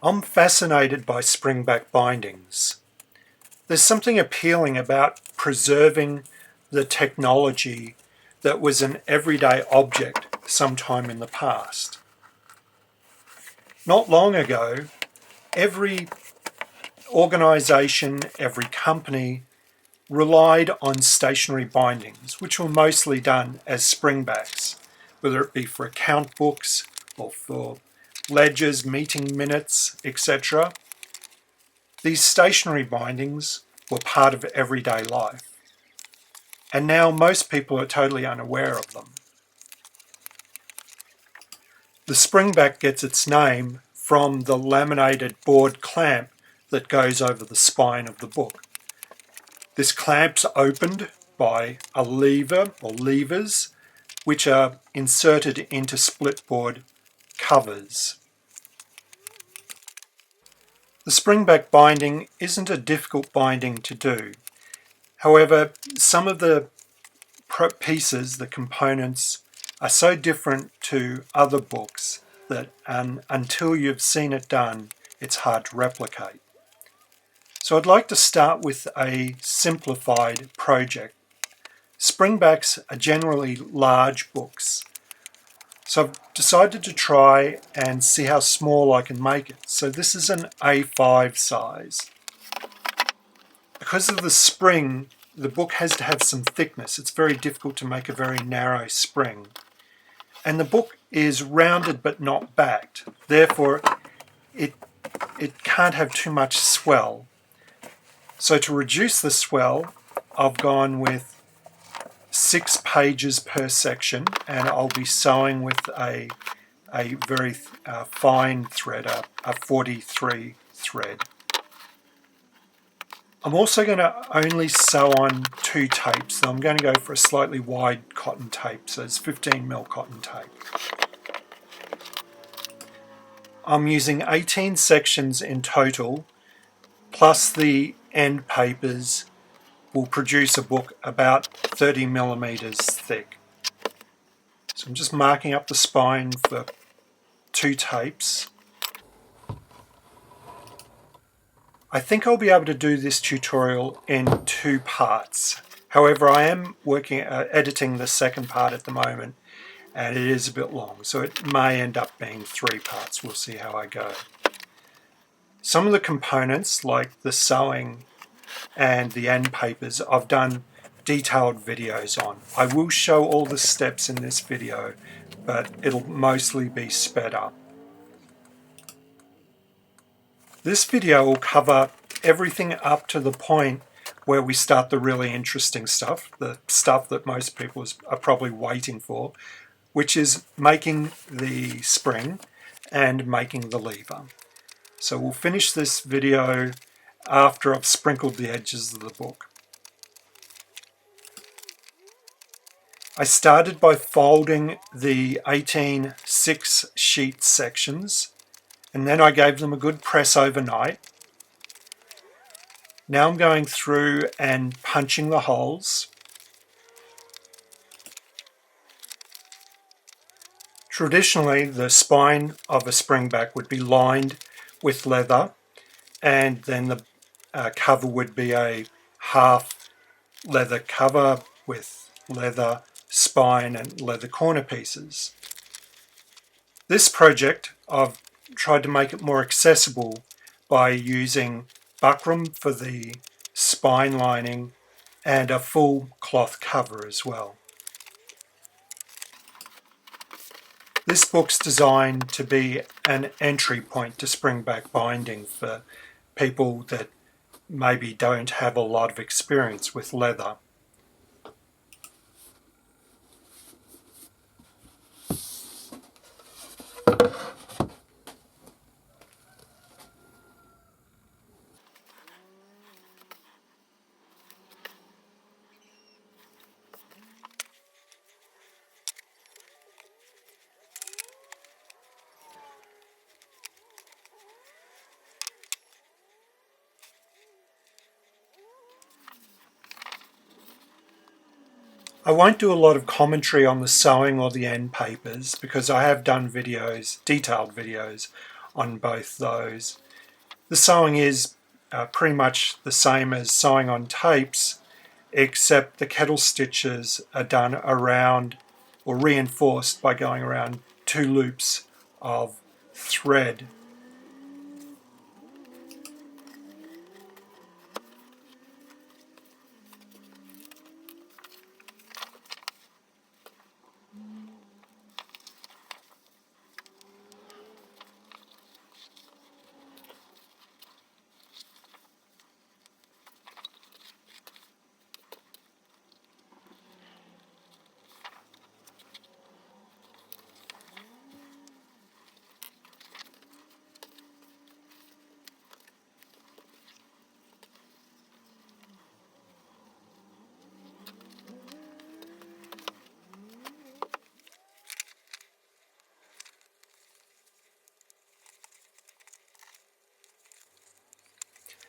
I'm fascinated by springback bindings. There's something appealing about preserving the technology that was an everyday object sometime in the past. Not long ago, every organisation, every company relied on stationary bindings, which were mostly done as springbacks, whether it be for account books or for ledgers, meeting minutes, etc. These stationary bindings were part of everyday life, and now most people are totally unaware of them. The springback gets its name from the laminated board clamp that goes over the spine of the book. This clamp's opened by a lever or levers which are inserted into splitboard covers. The springback binding isn't a difficult binding to do. However, some of the pieces, the components, are so different to other books that until you've seen it done, it's hard to replicate. So I'd like to start with a simplified project. Springbacks are generally large books, so I've decided to try and see how small I can make it. So this is an A5 size. Because of the spring, the book has to have some thickness. It's very difficult to make a very narrow spring. And the book is rounded but not backed. Therefore, it can't have too much swell. So to reduce the swell, I've gone with 6 pages per section, and I'll be sewing with a very fine thread, a 43 thread. I'm also going to only sew on 2 tapes, so I'm going to go for a slightly wide cotton tape, so it's 15mm cotton tape. I'm using 18 sections in total, plus the end papers will produce a book about 30mm thick. So I'm just marking up the spine for 2 tapes. I think I'll be able to do this tutorial in 2 parts. However, I am editing the second part at the moment, and it is a bit long, so it may end up being 3 parts. We'll see how I go. Some of the components, like the sewing and the end papers, I've done detailed videos on. I will show all the steps in this video, but it'll mostly be sped up. This video will cover everything up to the point where we start the really interesting stuff, the stuff that most people are probably waiting for, which is making the spring and making the lever. So we'll finish this video after I've sprinkled the edges of the book. I started by folding the 18 6-sheet sections, and then I gave them a good press overnight. Now I'm going through and punching the holes. Traditionally, the spine of a springback would be lined with leather, and then the cover would be a half leather cover with leather spine and leather corner pieces. This project, I've tried to make it more accessible by using buckram for the spine lining and a full cloth cover as well. This book's designed to be an entry point to springback binding for people that maybe don't have a lot of experience with leather. I won't do a lot of commentary on the sewing or the end papers because I have done videos, detailed videos, on both those. The sewing is pretty much the same as sewing on tapes, except the kettle stitches are done around or reinforced by going around 2 loops of thread.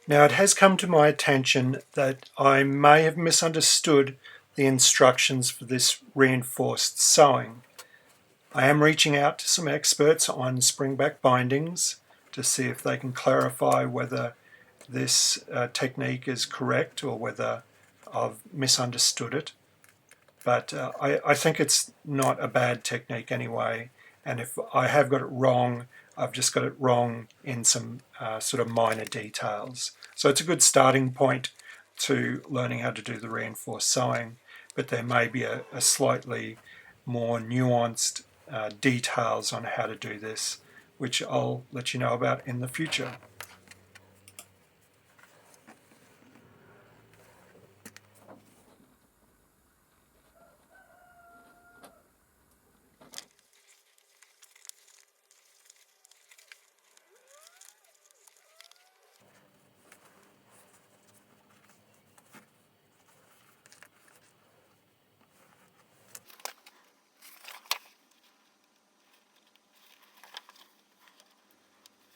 Now it has come to my attention that I may have misunderstood the instructions for this reinforced sewing. I am reaching out to some experts on springback bindings to see if they can clarify whether this technique is correct or whether I've misunderstood it. But I think it's not a bad technique anyway, and if I have got it wrong, I've just got it wrong in some sort of minor details. So it's a good starting point to learning how to do the reinforced sewing, but there may be a slightly more nuanced details on how to do this, which I'll let you know about in the future.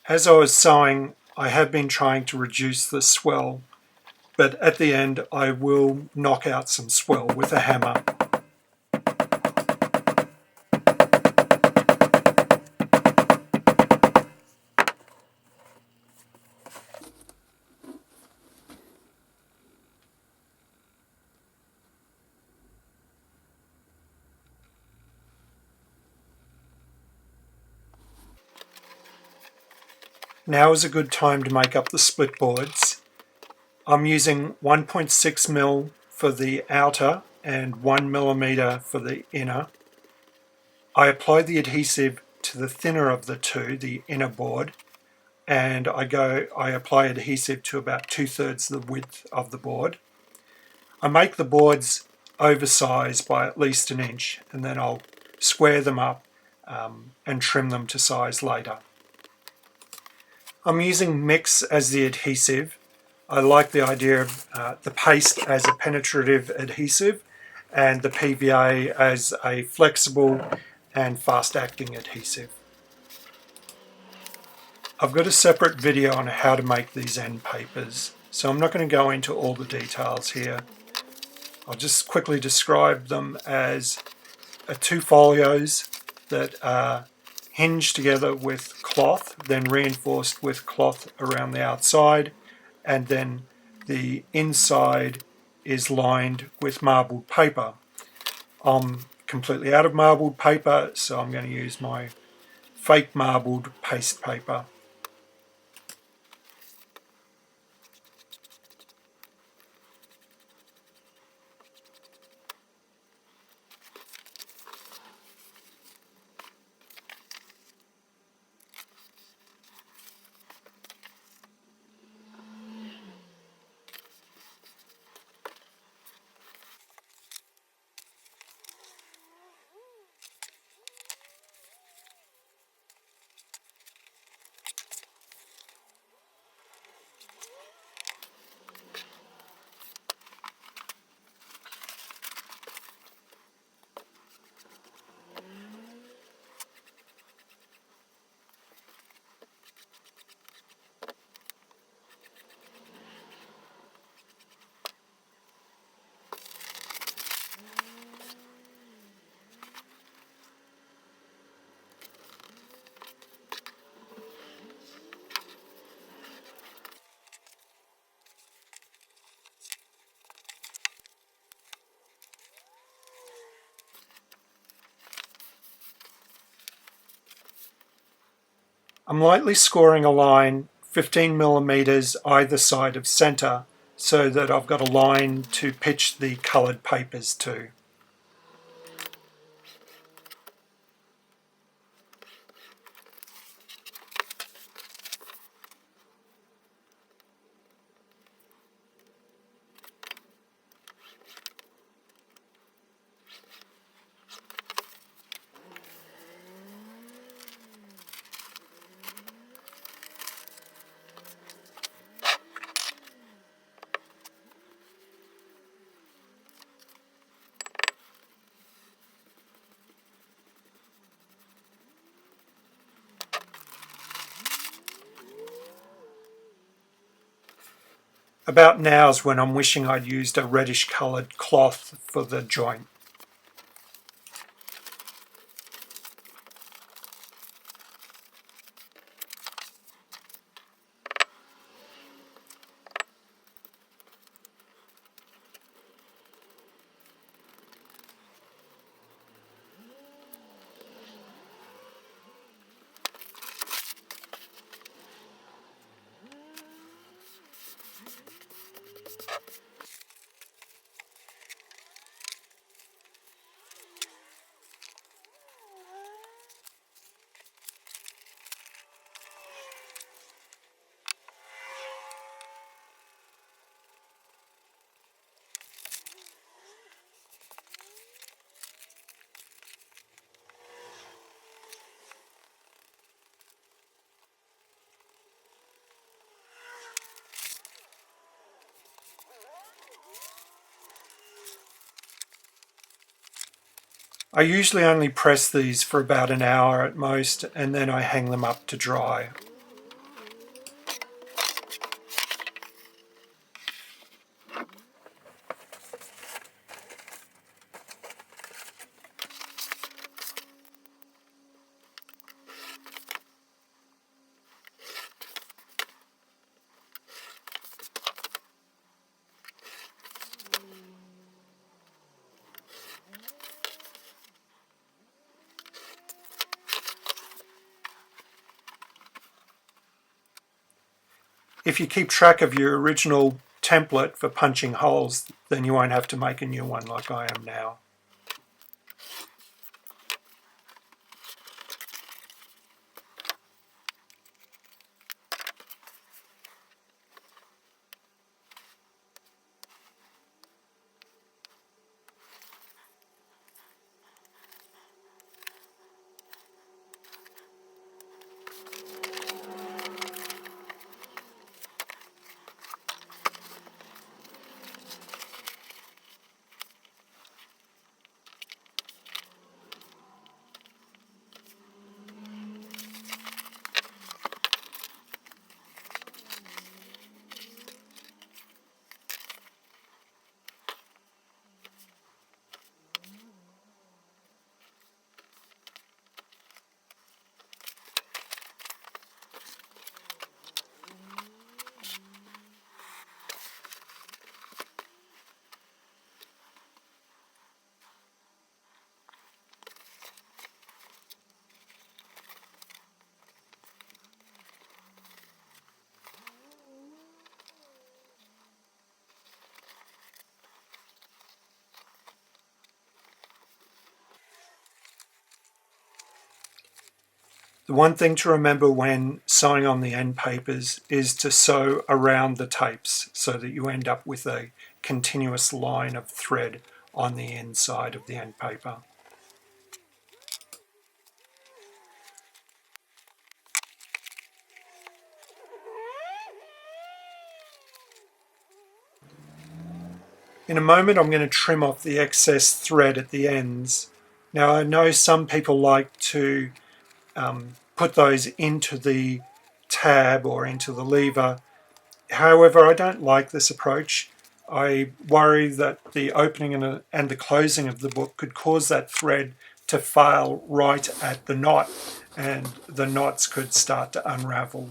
As I was sewing, I have been trying to reduce the swell, but at the end I will knock out some swell with a hammer. Now is a good time to make up the split boards. I'm using 1.6mm for the outer and 1mm for the inner. I apply the adhesive to the thinner of the two, the inner board, and I apply adhesive to about 2/3 the width of the board. I make the boards oversized by at least 1 inch, and then I'll square them up and trim them to size later. I'm using Mix as the adhesive. I like the idea of the paste as a penetrative adhesive and the PVA as a flexible and fast-acting adhesive. I've got a separate video on how to make these end papers, so I'm not going to go into all the details here. I'll just quickly describe them as 2 folios that are hinged together with cloth, then reinforced with cloth around the outside, and then the inside is lined with marbled paper. I'm completely out of marbled paper, so I'm going to use my fake marbled paste paper. I'm lightly scoring a line 15 millimeters either side of center so that I've got a line to pitch the coloured papers to. About now's when I'm wishing I'd used a reddish coloured cloth for the joint. I usually only press these for about an hour at most, and then I hang them up to dry. If you keep track of your original template for punching holes, then you won't have to make a new one like I am now. The one thing to remember when sewing on the end papers is to sew around the tapes so that you end up with a continuous line of thread on the inside of the end paper. In a moment I'm going to trim off the excess thread at the ends. Now I know some people like to put those into the tab or into the lever. However, I don't like this approach. I worry that the opening and the closing of the book could cause that thread to fail right at the knot, and the knots could start to unravel.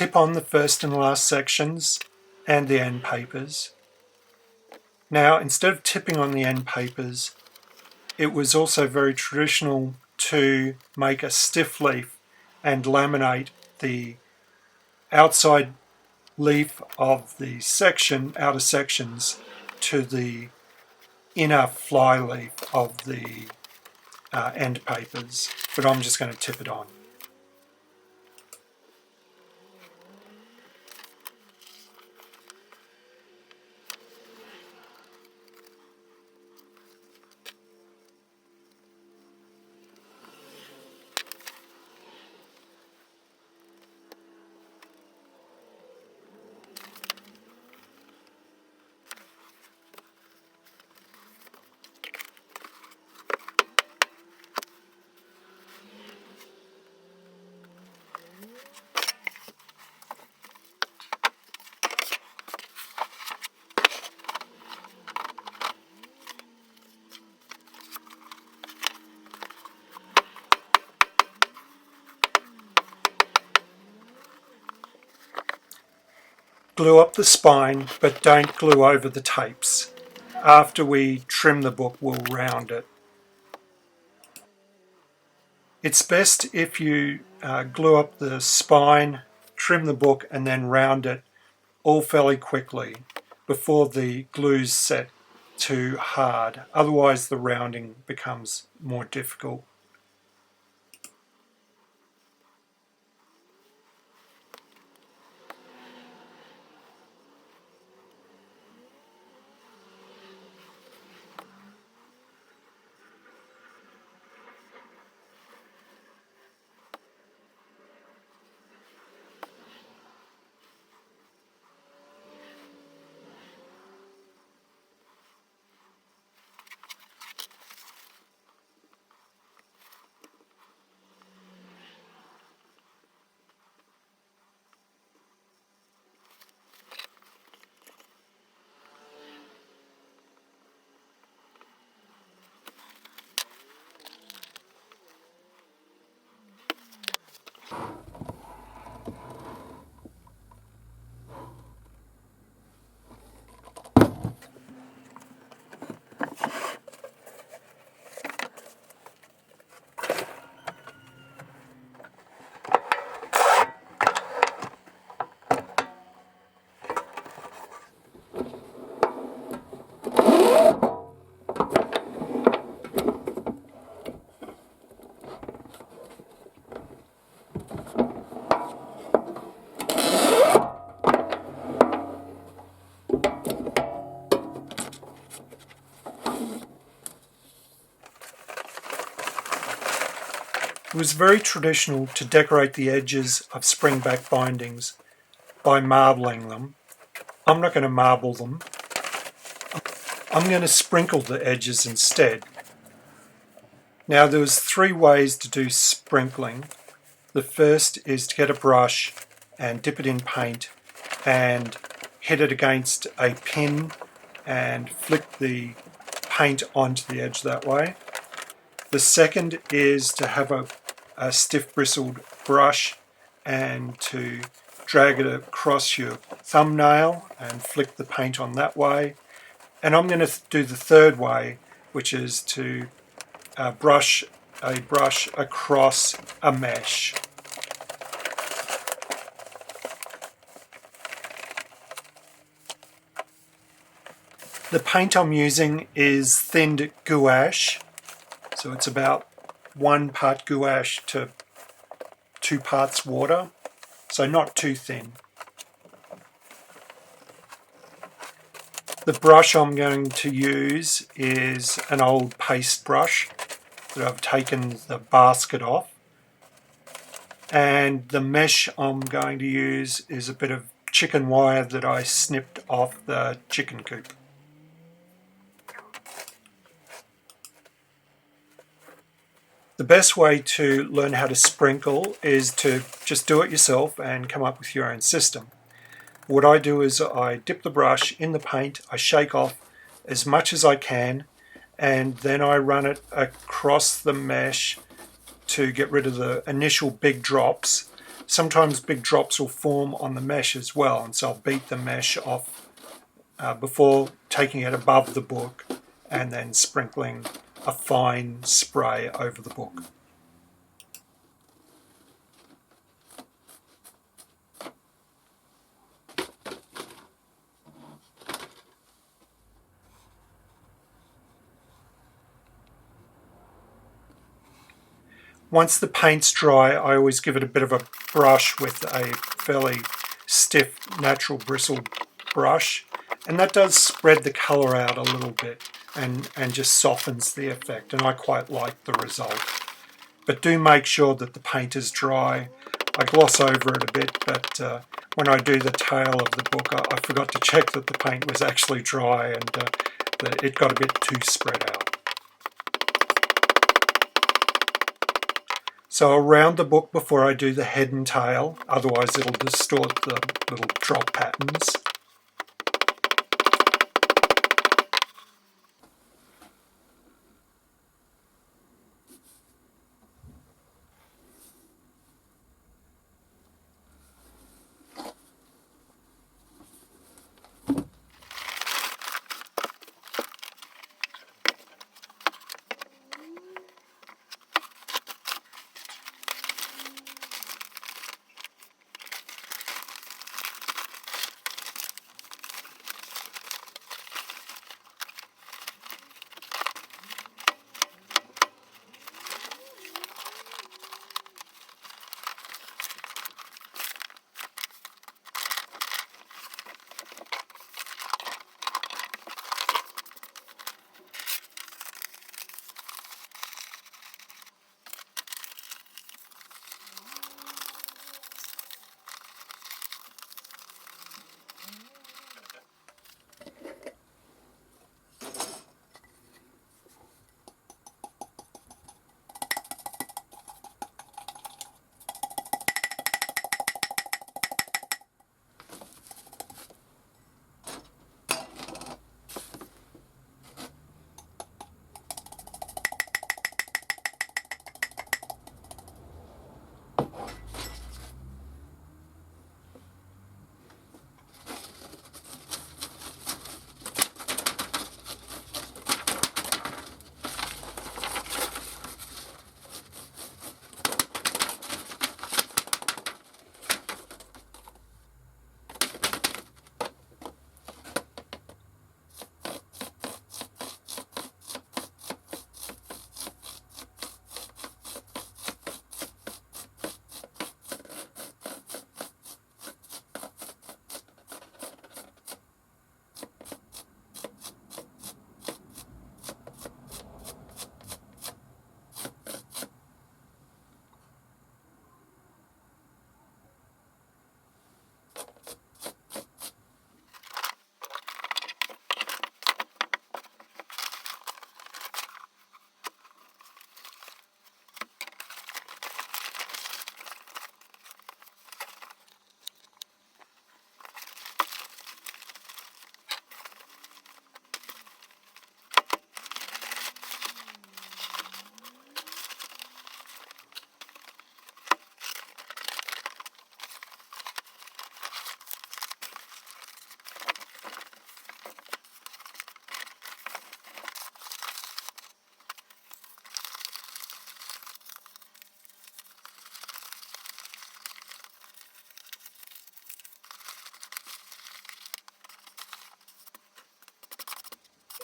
tip on the first and last sections and the end papers. Now, instead of tipping on the end papers, it was also very traditional to make a stiff leaf and laminate the outside leaf of the outer sections to the inner fly leaf of the end papers, but I'm just going to tip it on. Glue up the spine, but don't glue over the tapes. After we trim the book, we'll round it. It's best if you glue up the spine, trim the book, and then round it all fairly quickly before the glue's set too hard. Otherwise, the rounding becomes more difficult. It was very traditional to decorate the edges of springback bindings by marbling them. I'm not going to marble them. I'm going to sprinkle the edges instead. Now there's 3 ways to do sprinkling. The first is to get a brush and dip it in paint and hit it against a pin and flick the paint onto the edge that way. The second is to have a stiff bristled brush and to drag it across your thumbnail and flick the paint on that way. And I'm going to do the third way, which is to brush a brush across a mesh. The paint I'm using is thinned gouache, so it's about 1 part gouache to 2 parts water, so not too thin. The brush I'm going to use is an old paste brush that I've taken the basket off, and the mesh I'm going to use is a bit of chicken wire that I snipped off the chicken coop. The best way to learn how to sprinkle is to just do it yourself and come up with your own system. What I do is I dip the brush in the paint, I shake off as much as I can, and then I run it across the mesh to get rid of the initial big drops, sometimes big drops will form on the mesh as well, and so I'll beat the mesh off before taking it above the book and then sprinkling a fine spray over the book. Once the paint's dry, I always give it a bit of a brush with a fairly stiff natural bristle brush, and that does spread the colour out a little bit and just softens the effect, and I quite like the result. But do make sure that the paint is dry. I gloss over it a bit, but when I do the tail of the book, I forgot to check that the paint was actually dry, and that it got a bit too spread out. So I'll round the book before I do the head and tail, otherwise it'll distort the little drop patterns.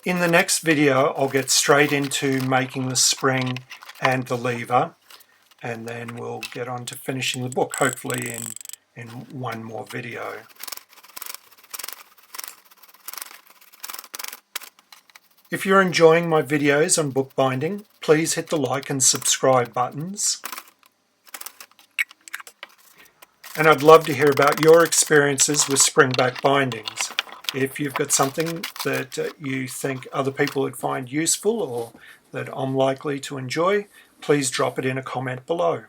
In the next video, I'll get straight into making the spring and the lever, and then we'll get on to finishing the book, hopefully in one more video. If you're enjoying my videos on bookbinding, please hit the like and subscribe buttons. And I'd love to hear about your experiences with springback bindings. If you've got something that you think other people would find useful or that I'm likely to enjoy, please drop it in a comment below.